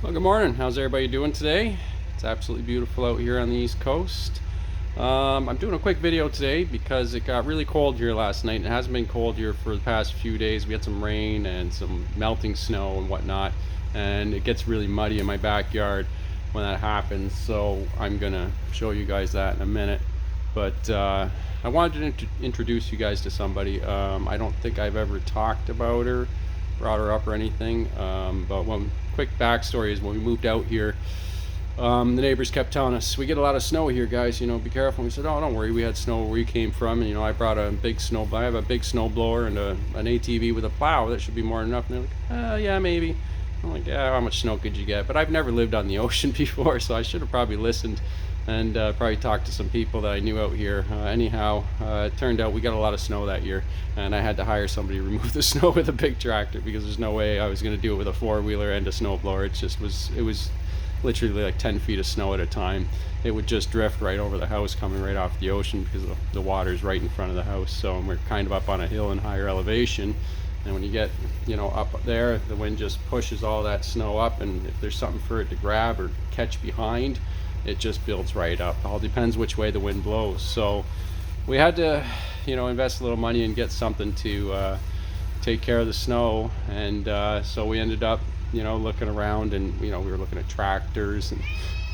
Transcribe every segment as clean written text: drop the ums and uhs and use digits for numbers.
Well, good morning. How's everybody doing today? It's absolutely beautiful out here on the East Coast. I'm doing a quick video today because it got really cold here last night. It hasn't been cold here for the past few days. We had some rain and some melting snow and whatnot, and it gets really muddy in my backyard when that happens. So I'm gonna show you guys that in a minute. But I wanted to introduce you guys to somebody. I don't think I've ever talked about her, brought her up or anything. But one quick backstory is when we moved out here, the neighbors kept telling us, we get a lot of snow here, guys, be careful. And we said, oh, don't worry, we had snow where we came from. And I brought a big I have a big snowblower and an ATV with a plow. That should be more than enough. And they're like, yeah, maybe. I'm like, yeah, how much snow could you get? But I've never lived on the ocean before, so I should have probably listened and probably talked to some people that I knew out here. Anyhow, it turned out we got a lot of snow that year, and I had to hire somebody to remove the snow with a big tractor because there's no way I was going to do it with a four-wheeler and a snowblower. It was literally like 10 feet of snow at a time. It would just drift right over the house coming right off the ocean because the water's right in front of the house. So we're kind of up on a hill in higher elevation. And when you get, up there, the wind just pushes all that snow up, and if there's something for it to grab or catch behind, it just builds right up. All depends which way the wind blows. So we had to, invest a little money and get something to take care of the snow. And so we ended up, looking around, and we were looking at tractors and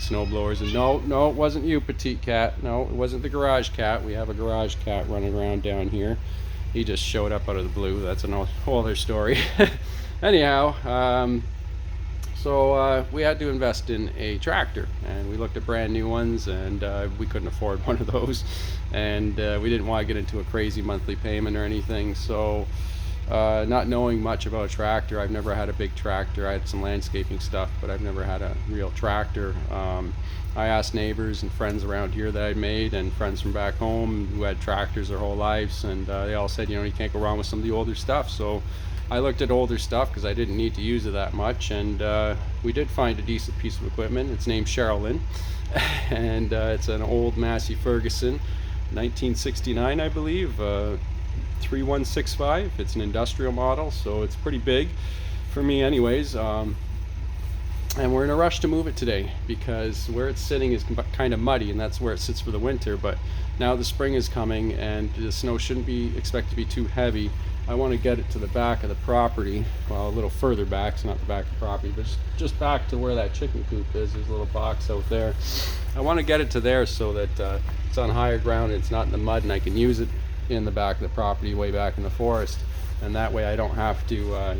snow blowers. And no, it wasn't you, petite cat. No, it wasn't the garage cat. We have a garage cat running around down here. He just showed up out of the blue. That's a whole other story. Anyhow, so we had to invest in a tractor, and we looked at brand new ones, and we couldn't afford one of those, and we didn't want to get into a crazy monthly payment or anything. So not knowing much about a tractor, I've never had a big tractor. I had some landscaping stuff, but I've never had a real tractor. I asked neighbors and friends around here that I made, and friends from back home who had tractors their whole lives, and they all said, you can't go wrong with some of the older stuff. So I looked at older stuff because I didn't need to use it that much, and we did find a decent piece of equipment. It's named Sheryl-Lynn, and it's an old Massey Ferguson, 1969, I believe, 3165. It's an industrial model, so it's pretty big for me anyways. And we're in a rush to move it today because where it's sitting is kind of muddy, and that's where it sits for the winter. But now the spring is coming, and the snow shouldn't be expected to be too heavy. I want to get it to the back of the property, well, a little further back. It's not the back of the property, but just back to where that chicken coop is. There's a little box out there. I want to get it to there so that it's on higher ground and it's not in the mud, and I can use it in the back of the property, way back in the forest. And that way I don't have to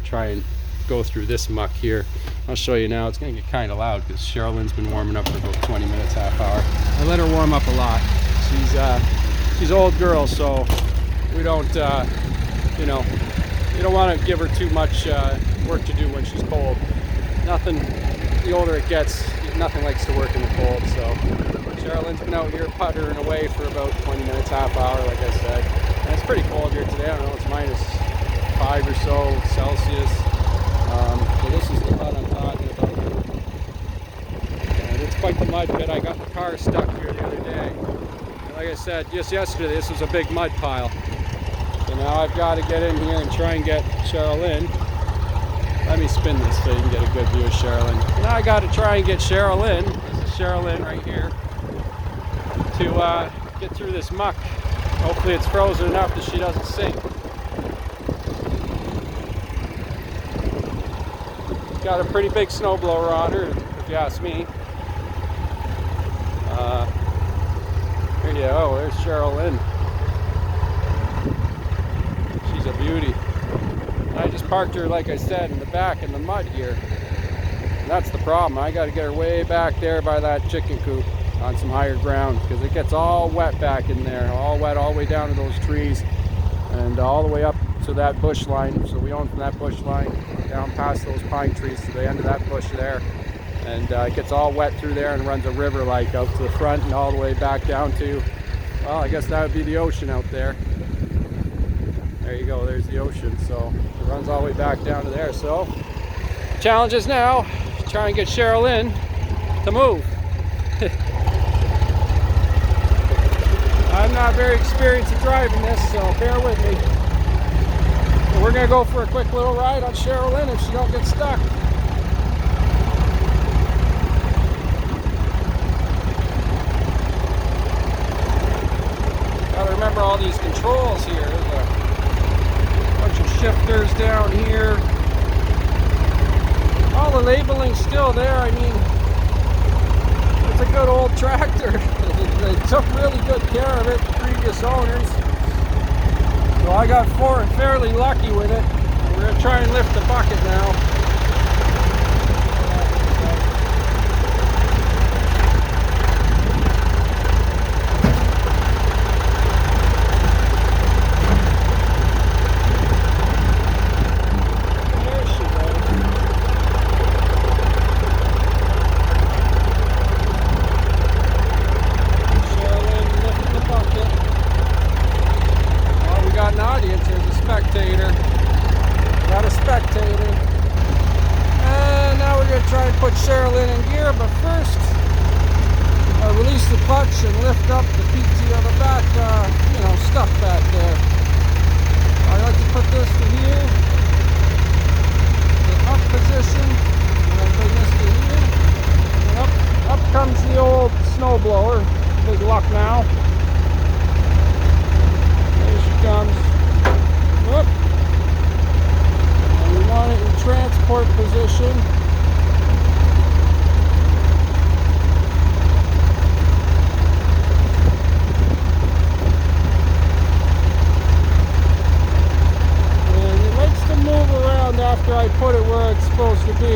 try and go through this muck here. I'll show you now. It's going to get kind of loud because Sheryl-Lynn's been warming up for about 20 minutes, half hour. I let her warm up a lot. She's an old girl, so we don't you don't want to give her too much work to do when she's cold. The older it gets, nothing likes to work in the cold. So Sheryl-Lynn's been out here puttering away for about 20 minutes, half hour, like I said. And it's pretty cold here today. I don't know, it's -5 or so Celsius. So this is the mud I'm talking about. And it's quite the mud pit. I got the car stuck here the other day. And like I said, just yesterday, this was a big mud pile. So now I've got to get in here and try and get Sheryl-Lynn. Let me spin this so you can get a good view of Sheryl-Lynn. Now I got to try and get Sheryl-Lynn. This is Sheryl-Lynn right here. To get through this muck. Hopefully it's frozen enough that she doesn't sink. Got a pretty big snowblower on her, if you ask me. There's Sheryl-Lynn. She's a beauty. And I just parked her, like I said, in the back in the mud here. And that's the problem. I got to get her way back there by that chicken coop on some higher ground because it gets all wet back in there, all wet all the way down to those trees and all the way up to that bush line. So we own from that bush line down past those pine trees to the end of that bush there, and it gets all wet through there and runs a river like out to the front and all the way back down to, well, I guess that would be the ocean out there. There you go, there's the ocean. So it runs all the way back down to there. So the challenge is now try and get Sheryl-Lynn to move. I'm not very experienced at driving this, so bear with me. But we're going to go for a quick little ride on Sheryl-Lynn if she don't get stuck. the labeling's still there. I mean, it's a good old tractor. They took really good care of it, previous owners. So I got fairly lucky with it. We're going to try and lift the bucket now. Got a spectator. And now we're going to try and put Sheryl-Lynn in gear, but first release the clutch and lift up the PT of the back, stuff back there. I like to put this to here, the up position, and then bring this to here, and up comes the old snowblower. Big luck now. There she comes. Whoop. And we want it in transport position. And it likes to move around after I put it where it's supposed to be.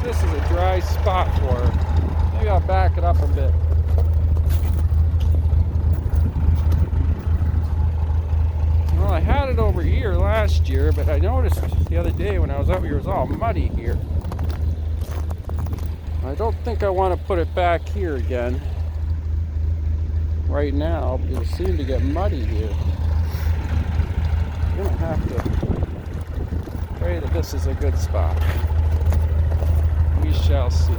this is a dry spot for her. Maybe I'll back it up a bit. Well, I had it over here last year, but I noticed the other day when I was out here, it was all muddy here. I don't think I want to put it back here again right now because it seemed to get muddy here. I'm gonna have to pray that this is a good spot. We shall see.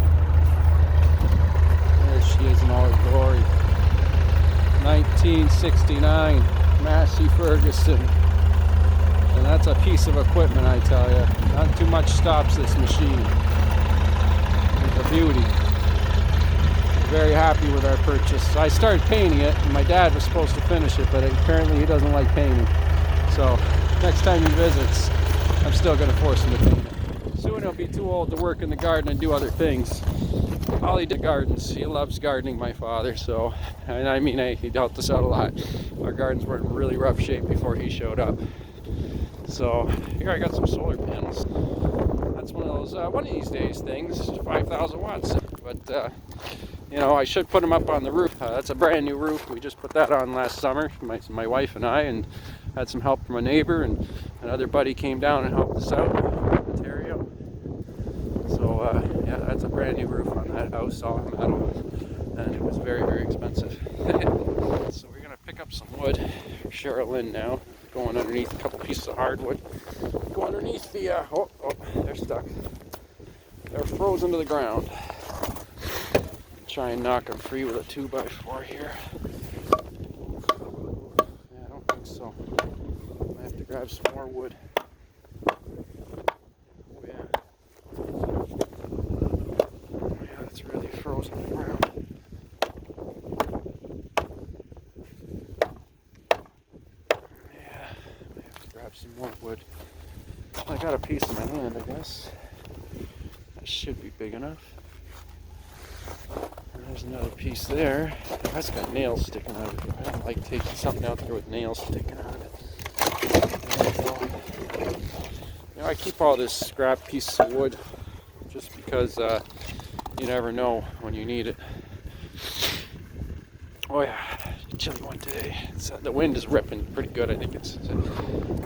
There she is in all her glory. 1969 Massey Ferguson. And that's a piece of equipment, I tell you. Not too much stops this machine. It's a beauty. Very happy with our purchase. I started painting it, and my dad was supposed to finish it, but apparently he doesn't like painting. So next time he visits, I'm still going to force him to paint it. Soon he'll be too old to work in the garden and do other things. All he did gardens. He loves gardening, my father. So, and I mean, he helped us out a lot. Our gardens were in really rough shape before he showed up. So here I got some solar panels. That's one of those one of these days things, 5,000 watts. But you know, I should put them up on the roof. That's a brand new roof. We just put that on last summer, my wife and I, and had some help from a neighbor, and another buddy came down and helped us out, Ontario. So yeah, that's a brand new roof on that house, all metal, and it was very, very expensive. So we're gonna pick up some wood for Sheryl-Lynn now, going underneath a couple pieces of hardwood. Go underneath the oh, they're stuck. They're frozen to the ground. Try and knock them free with a 2x4 here. Yeah, I don't think so. I have to grab some more wood. Oh yeah. Oh yeah, it's really frozen to the ground. Yeah, I have to grab some more wood. I got a piece in my hand, I guess. That should be big enough. There's another piece there. That's got nails sticking out of it. I don't like taking something out there with nails sticking out of it. You know, I keep all this scrap piece of wood just because you never know when you need it. Oh yeah, chilly one today. The wind is ripping pretty good. I think it's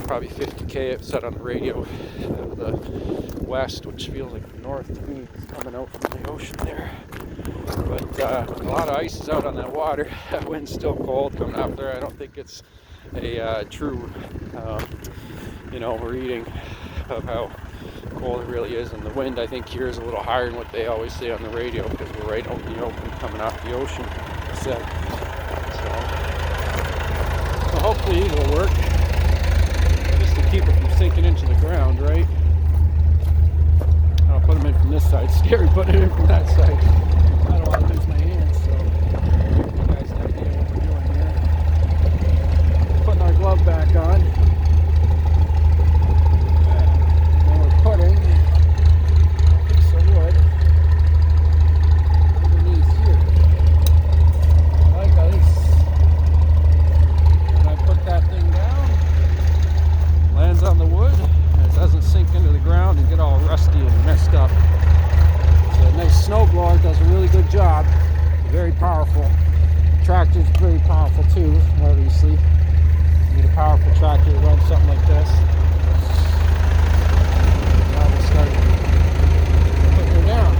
probably 50k. It said on the radio. The west, which feels like the north to me, is coming out from the ocean there. But a lot of ice is out on that water. That wind's still cold coming up there. I don't think it's a true, you know, reading of how cold it really is. And the wind, I think, here is a little higher than what they always say on the radio because we're right out in the open coming off the ocean. So hopefully it'll work. Just to keep it from sinking into the ground, right? I'll put them in from this side. It's scary putting it in from that side. I don't want to lose my hands, so give you guys an idea what we're doing here. Putting our glove back on. And we're putting a piece of wood underneath here. Like this. When I put that thing down, lands on the wood, and it doesn't sink into the ground and get all rusty and messed up. So a nice snowblower does a really good job. Very powerful. Tractor's very powerful too, obviously. You need a powerful tractor to run something like this. Now we'll start putting her down.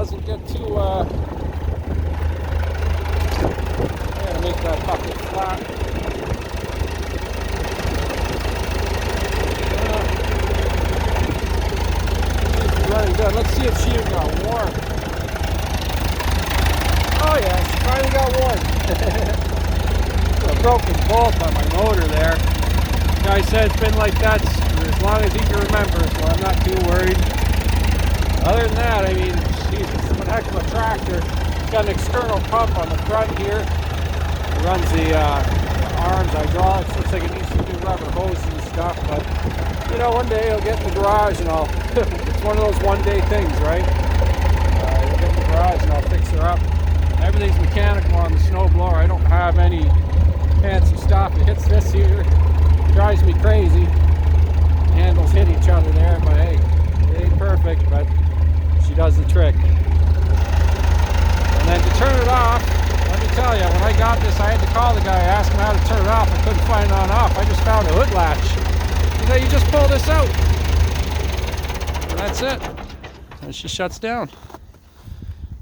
doesn't get too, I gotta make that bucket flat. She's running good. Let's see if she got warm. Oh yeah, she finally got warm. A broken bolt on my motor there. The guy said it's been like that for as long as he can remember, so I'm not too worried. Other than that, I mean, Jesus, it's one heck of a tractor. It's got an external pump on the front here. It runs the arms, hydraulics. Looks like it needs some new rubber hoses and stuff, but you know, one day I'll get in the garage and I'll, it's one of those one-day things, right? I'll get in the garage and I'll fix her up. Everything's mechanical on the snowblower. I don't have any fancy stuff. It hits this here. It drives me crazy. Handles hit each other there, but hey, it ain't perfect, but she does the trick. And then to turn it off, let me tell you, when I got this, I had to call the guy, ask him how to turn it off. I couldn't find it on off. I just found a hood latch. He said, you just pull this out. And that's it. And she shuts down.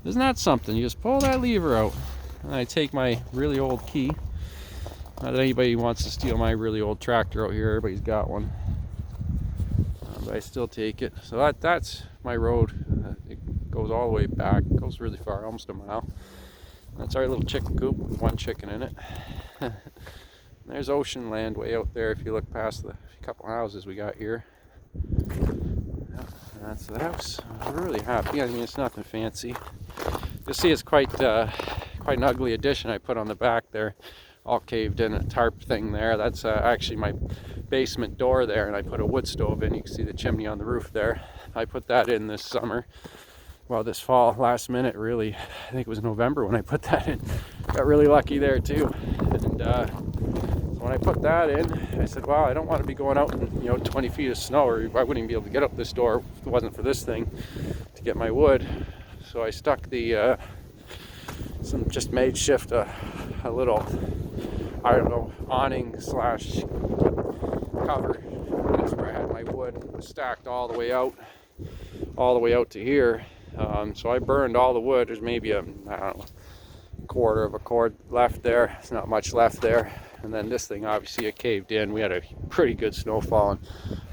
Isn't that something? You just pull that lever out. And I take my really old key. Not that anybody wants to steal my really old tractor out here. Everybody's got one. But I still take it. So that's my road. It goes all the way back. It goes really far, almost a mile. That's our little chicken coop with one chicken in it. There's ocean land way out there if you look past the couple houses we got here. That's the house. We're really happy. I mean, it's nothing fancy. You'll see it's quite an ugly addition I put on the back there, all caved in, a tarp thing there. That's actually my basement door there, and I put a wood stove in. You can see the chimney on the roof there. I put that in this summer. Well, this fall, last minute, really. I think it was November when I put that in. Got really lucky there too. And so when I put that in, I said, wow, I don't want to be going out in 20 feet of snow, or I wouldn't even be able to get up this door if it wasn't for this thing to get my wood. So I stuck the just made shift a little, I don't know, awning slash cover. That's where I had my wood stacked all the way out to here. So I burned all the wood. There's maybe I don't know, quarter of a cord left there. It's not much left there. And then this thing, obviously it caved in. We had a pretty good snowfall, and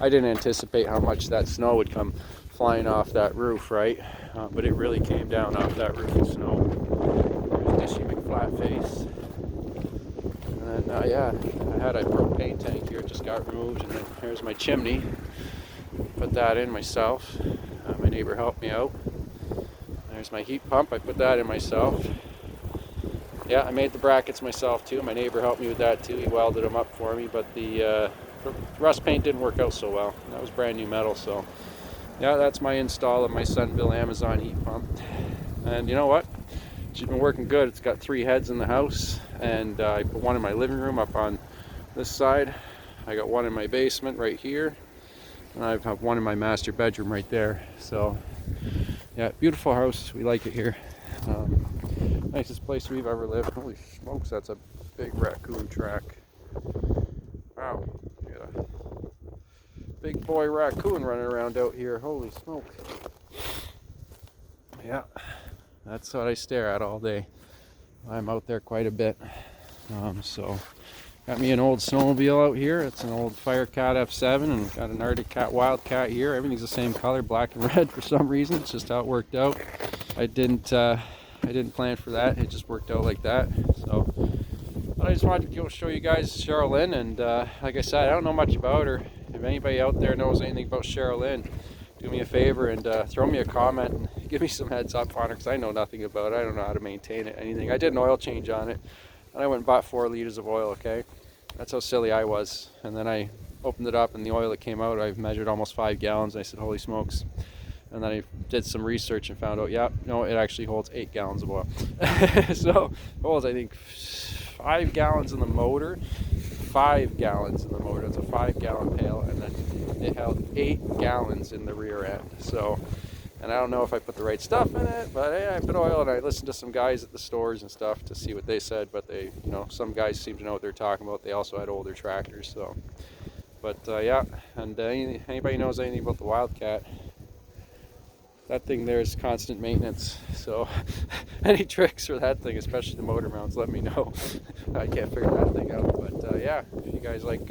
I didn't anticipate how much that snow would come flying off that roof, right? But it really came down off that roof of snow. There's Dishy McFlatface. And then, yeah, I had a propane tank here. It just got removed. And then here's my chimney. Put that in myself. My neighbor helped me out. There's my heat pump. I put that in myself. Yeah, I made the brackets myself too. My neighbor helped me with that too. He welded them up for me, but the rust paint didn't work out so well. That was brand new metal, so yeah, that's my install of my Sunville Amazon heat pump. And you know what? She's been working good. It's got 3 heads in the house, and I put one in my living room up on this side. I got one in my basement right here, and I have one in my master bedroom right there. So yeah, beautiful house. We like it here. Nicest place we've ever lived. Holy smokes, that's a big raccoon track. Wow, got a big boy raccoon running around out here. Holy smoke. Yeah, that's what I stare at all day. I'm out there quite a bit. So got me an old snowmobile out here. It's an old Firecat F7, and got an Arctic Cat Wildcat here. Everything's the same color, black and red for some reason. It's just how it worked out. I didn't plan for that. It just worked out like that. So I just wanted to go show you guys Sheryl-Lynn, and like I said, I don't know much about her. If anybody out there knows anything about Sheryl-Lynn, do me a favor and throw me a comment and give me some heads up on her, because I know nothing about it. I don't know how to maintain it, anything. I did an oil change on it, and I went and bought 4 liters of oil, okay? That's how silly I was. And then I opened it up, and the oil that came out, I measured almost 5 gallons. I said, holy smokes. And then I did some research and found out, yeah, no, it actually holds 8 gallons of oil. So it holds, I think, 5 gallons in the motor, 5 gallons in the motor. It's a 5-gallon pail, and then it held 8 gallons in the rear end. So, and I don't know if I put the right stuff in it, but yeah, I put oil, and I listened to some guys at the stores and stuff to see what they said. But they, some guys seem to know what they're talking about. They also had older tractors, so. But yeah, and anybody knows anything about the Wildcat, that thing there is constant maintenance. So any tricks for that thing, especially the motor mounts, let me know. I can't figure that thing out. But yeah, if you guys like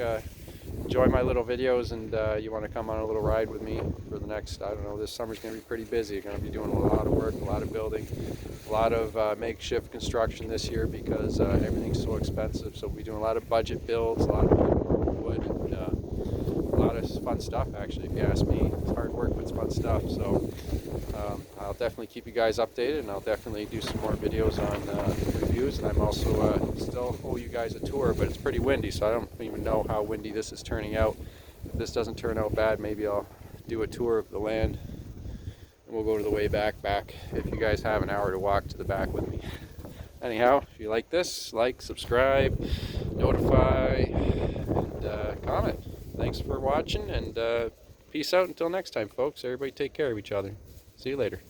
enjoy my little videos and you want to come on a little ride with me for the next, I don't know, this summer's going to be pretty busy. Going to be doing a lot of work, a lot of building, a lot of makeshift construction this year because everything's so expensive. So we'll be doing a lot of budget builds, a lot of wood, and a lot of fun stuff actually, if you ask me. It's hard work, but it's fun stuff. So I'll definitely keep you guys updated, and I'll definitely do some more videos on reviews. And I'm also still owe you guys a tour, but it's pretty windy, so I don't even know how windy this is turning out. If this doesn't turn out bad, maybe I'll do a tour of the land, and we'll go to the way back if you guys have an hour to walk to the back with me. Anyhow, if you like this, like, subscribe, notify, and comment. Thanks for watching, and peace out until next time, folks. Everybody take care of each other. See you later.